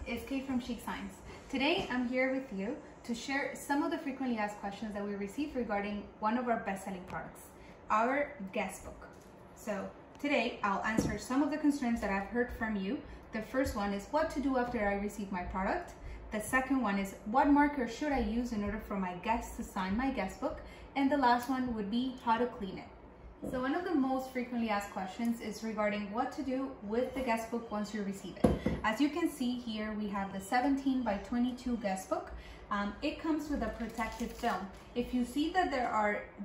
it's Kate from Chic Science. Today I'm here with you to share some of the frequently asked questions that we received regarding one of our best-selling products, our Guestbook. So today I'll answer some of the concerns that I've heard from you. The first one is what to do after I receive my product. The second one is what marker should I use in order for my guests to sign my Guestbook. And the last one would be how to clean it. So one of the most frequently asked questions is regarding what to do with the Guestbook once you receive it. As you can see here, we have the 17 by 22 Guestbook. It comes with a protective film. If you see that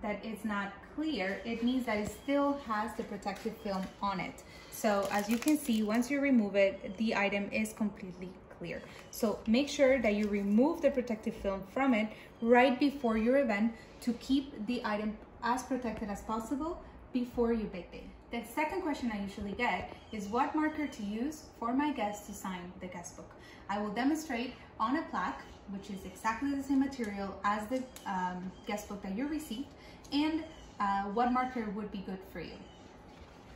that it's not clear, it means that it still has the protective film on it. So as you can see, once you remove it, the item is completely clear. So make sure that you remove the protective film from it right before your event to keep the item as protected as possible before you bake it. The second question I usually get is what marker to use for my guests to sign the Guestbook. I will demonstrate on a plaque, which is exactly the same material as the Guestbook that you received, and what marker would be good for you.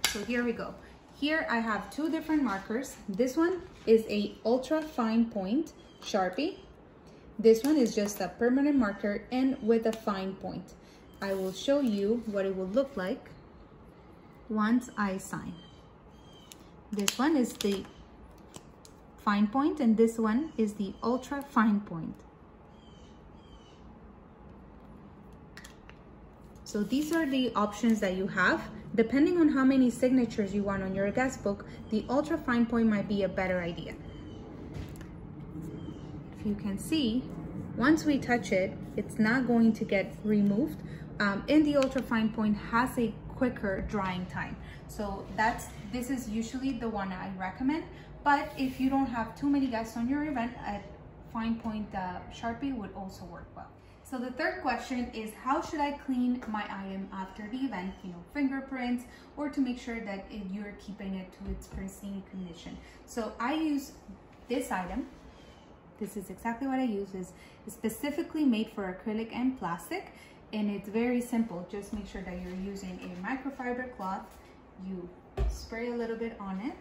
So here we go. Here I have two different markers. This one is a ultra fine point Sharpie. This one is just a permanent marker and with a fine point. I will show you what it will look like once I sign. This one is the fine point and this one is the ultra fine point. So these are the options that you have. Depending on how many signatures you want on your Guestbook, the ultra fine point might be a better idea. If you can see, once we touch it, it's not going to get removed. And the ultra fine point has a quicker drying time. So this is usually the one I recommend. But if you don't have too many guests on your event, a fine point Sharpie would also work well. So the third question is how should I clean my item after the event, fingerprints, or to make sure that you're keeping it to its pristine condition. So I use this item. This is exactly what I use. It's specifically made for acrylic and plastic, and it's very simple. Just make sure that you're using a microfiber cloth. You spray a little bit on it,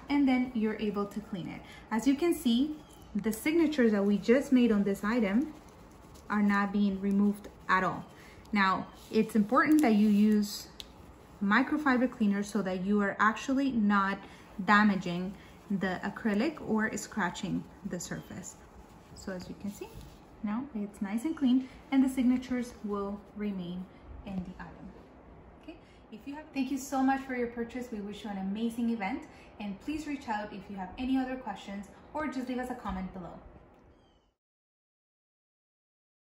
and then you're able to clean it. As you can see, the signatures that we just made on this item are not being removed at all. Now, it's important that you use microfiber cleaner so that you are actually not damaging the acrylic or scratching the surface. So as you can see, now it's nice and clean and the signatures will remain in the item. Okay, thank you so much for your purchase. We wish you an amazing event, and please reach out if you have any other questions or just leave us a comment below.